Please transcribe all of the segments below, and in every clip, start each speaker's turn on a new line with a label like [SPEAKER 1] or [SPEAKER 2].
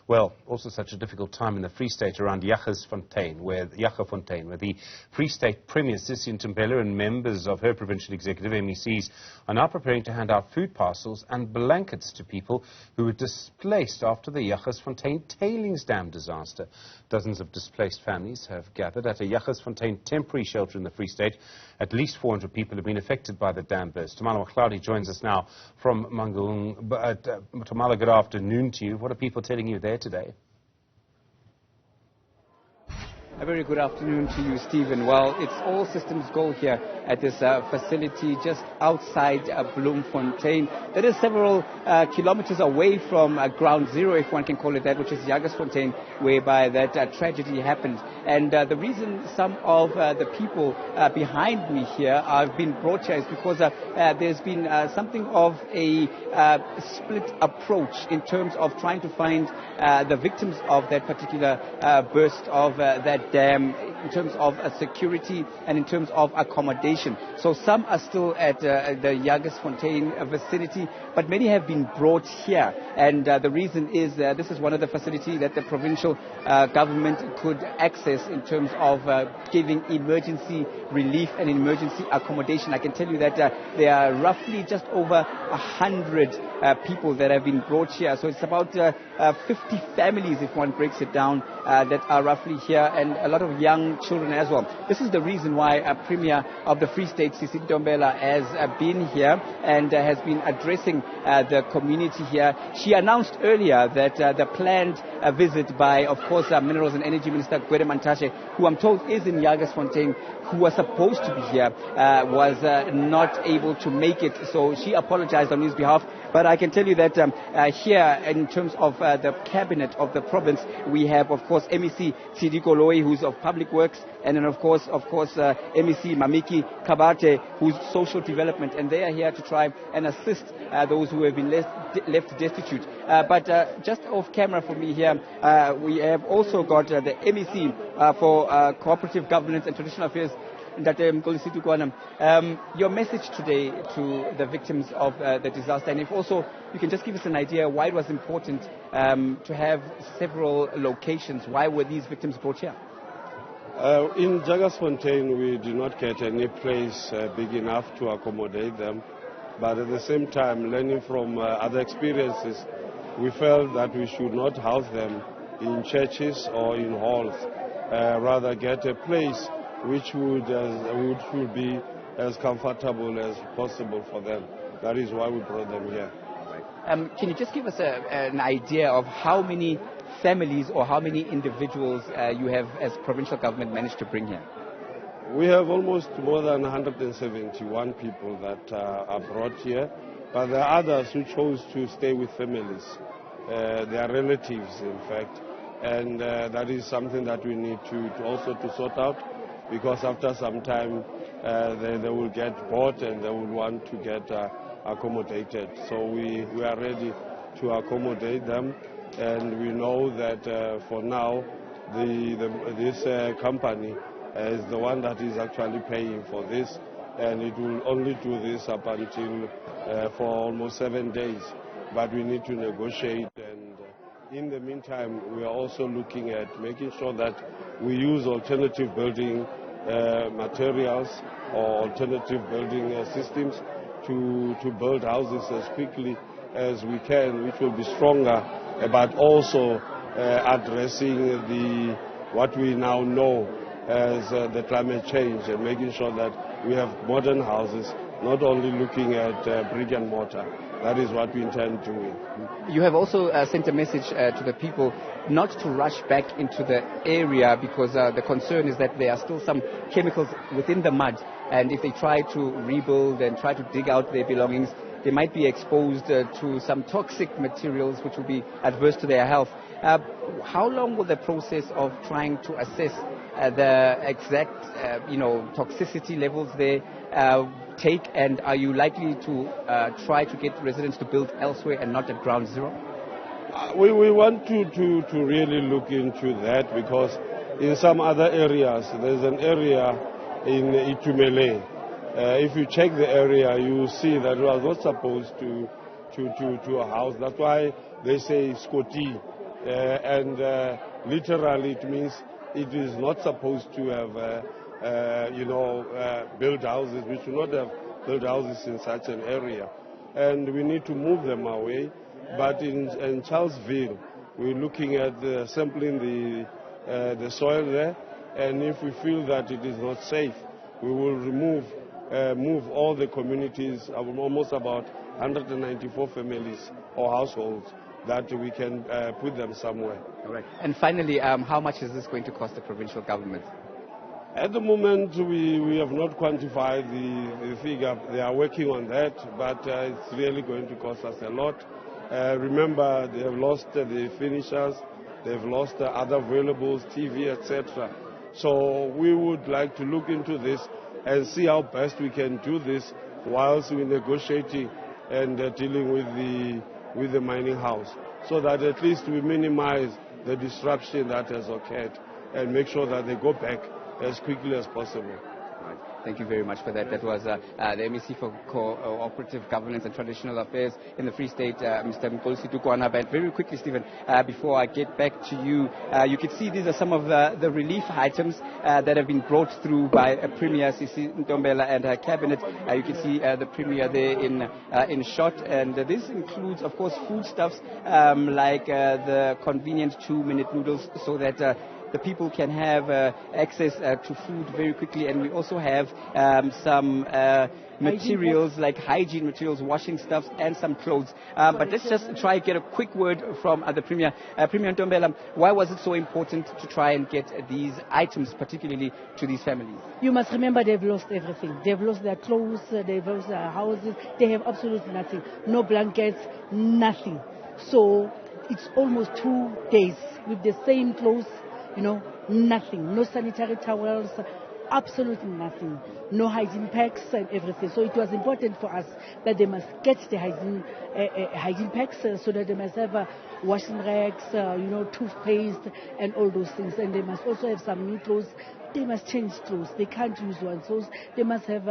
[SPEAKER 1] Well, also such a difficult time in the Free State around Jagersfontein, where the Free State Premier Sisi Ntombela and members of her provincial executive, MECs, are now preparing to hand out food parcels and blankets to people who were displaced after the Jagersfontein tailings dam disaster. Dozens of displaced families have gathered at a Jagersfontein temporary shelter in the Free State. At least 400 people have been affected by the dam burst. Tumaole Mohlaoli joins us now from Mangaung. Tumaole, good afternoon to you. What are people telling you there today?
[SPEAKER 2] A very good afternoon to you, Stephen. Well, it's all systems go here at this facility just outside Bloemfontein. That is several kilometers away from ground zero, if one can call it that, which is Jagersfontein, whereby that tragedy happened. And the reason some of the people behind me here have been brought here is because there's been something of a split approach in terms of trying to find the victims of that particular burst of that dam, in terms of security and in terms of accommodation. So some are still at the Jagersfontein vicinity, but many have been brought here. And the reason is this is one of the facilities that the provincial government could access in terms of giving emergency relief and emergency accommodation. I can tell you that there are roughly just over 100 people that have been brought here. So it's about 50 families, if one breaks it down, that are roughly here, and a lot of young children as well. This is the reason why Premier of the Free State, Sisi Ntombela, has been here and has been addressing the community here. She announced earlier that the planned visit by, of course, Minerals and Energy Minister Gwede Mantashe, who I'm told is in Jagersfontein, who was supposed to be here, was not able to make it. So she apologized on his behalf. But I can tell you that here, in terms of the cabinet of the province, we have, of course, MEC Koloi, who's of Public Works, and then, of course, MEC Mamiki Kabate, who's Social Development, and they are here to try and assist those who have been left destitute. But just off camera for me here, we have also got the MEC for Cooperative Governance and Traditional Affairs, your message today to the victims of the disaster, and if also you can just give us an idea why it was important to have several locations. Why were these victims brought here?
[SPEAKER 3] In Jagersfontein, we do not get any place big enough to accommodate them, but at the same time, learning from other experiences, we felt that we should not house them in churches or in halls, rather get a place which would be as comfortable as possible for them. That is why we brought them here.
[SPEAKER 2] Can you just give us an idea of how many families or how many individuals you have, as provincial government, managed to bring here?
[SPEAKER 3] We have almost more than 171 people that are brought here, but there are others who chose to stay with families. They are relatives, in fact, and that is something that we need to also sort out, because after some time they will get bored and they will want to get accommodated. So we are ready to accommodate them, and we know that for now this company is the one that is actually paying for this, and it will only do this up until for almost 7 days. But we need to negotiate, and in the meantime, we are also looking at making sure that we use alternative building materials or alternative building systems to build houses as quickly as we can, which will be stronger, but also addressing what we now know as the climate change, and making sure that we have modern houses, not only looking at brick and mortar. That is what we intend doing.
[SPEAKER 2] You have also sent a message to the people not to rush back into the area, because the concern is that there are still some chemicals within the mud, and if they try to rebuild and try to dig out their belongings, they might be exposed to some toxic materials which will be adverse to their health. How long will the process of trying to assess the exact toxicity levels there take, and are you likely to try to get residents to build elsewhere and not at ground zero?
[SPEAKER 3] We want to really look into that, because in some other areas, there's an area in Tumaole. If you check the area, you will see that it was not supposed to a house. That's why they say Scotty. and literally it means it is not supposed to have built houses. We should not have built houses in such an area, and we need to move them away. But in Charlesville, we're looking at sampling the soil there, and if we feel that it is not safe, we will move all the communities, almost about 194 families or households, that we can put them somewhere.
[SPEAKER 2] All right. And finally, how much is this going to cost the provincial government?
[SPEAKER 3] At the moment, we have not quantified the figure. They are working on that, but it's really going to cost us a lot. Remember, they have lost the finishers, they've lost other valuables, TV, etc. So we would like to look into this and see how best we can do this whilst we're negotiating and dealing with the mining house, so that at least we minimize the disruption that has occurred and make sure that they go back as quickly as possible.
[SPEAKER 2] Right. Thank you very much for that. That was the MEC for Cooperative Governance and Traditional Affairs in the Free State, Mr. Nkosi Tukwana. But very quickly, Stephen, before I get back to you, you can see these are some of the relief items that have been brought through by Premier Sisi Ntombela and her cabinet. You can see the Premier there in shot, and this includes, of course, foodstuffs like the convenient 2-minute noodles, so that the people can have access to food very quickly. And we also have some materials like hygiene materials, washing stuffs, and some clothes. But let's just try and get a quick word from the Premier. Premier Ntombela, why was it so important to try and get these items, particularly to these families?
[SPEAKER 4] You must remember they've lost everything. They've lost their clothes, they've lost their houses, they have absolutely nothing. No blankets, nothing. So it's almost 2 days with the same clothes. Nothing, no sanitary towels, absolutely nothing, no hygiene packs and everything. So it was important for us that they must get the hygiene packs, so that they must have washing rags, toothpaste and all those things. And they must also have some new clothes. They must change clothes. They can't use one. So they must have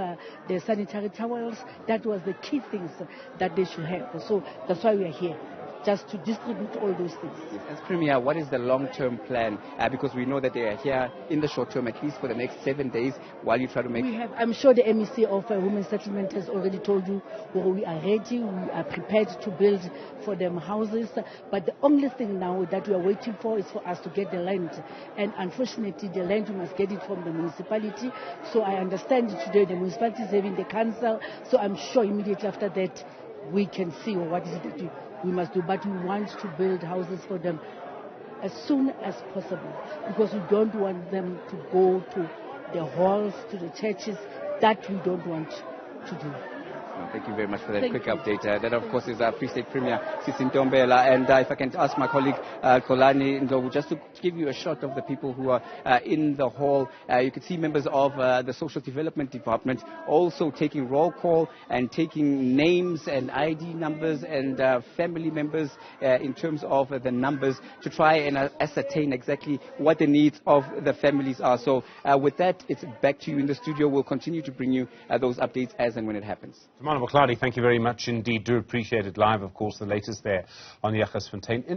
[SPEAKER 4] their sanitary towels. That was the key things that they should have. So that's why we are here, just to distribute all those things.
[SPEAKER 2] As Premier, what is the long-term plan? Because we know that they are here in the short term, at least for the next 7 days, while you try to make...
[SPEAKER 4] I'm sure the MEC of Women's Settlement has already told you, we are ready, we are prepared to build for them houses. But the only thing now that we are waiting for is for us to get the land. And unfortunately, the land, we must get it from the municipality. So I understand today the municipality is having the council. So I'm sure immediately after that, we can see what is it that we must do. But we want to build houses for them as soon as possible, because we don't want them to go to the halls, to the churches. That we don't want to do.
[SPEAKER 2] Thank you very much for that quick update. That, of course, is our Free State Premier, Sisi Ntombela. And if I can ask my colleague, Kolani Ndlovu, just to give you a shot of the people who are in the hall. You can see members of the Social Development Department also taking roll call and taking names and ID numbers and family members in terms of the numbers to try and ascertain exactly what the needs of the families are. So with that, it's back to you in the studio. We'll continue to bring you those updates as and when it happens.
[SPEAKER 1] Tumaole Mohlaoli, thank you very much indeed. Do appreciate it live, of course, the latest there on the Jagersfontein.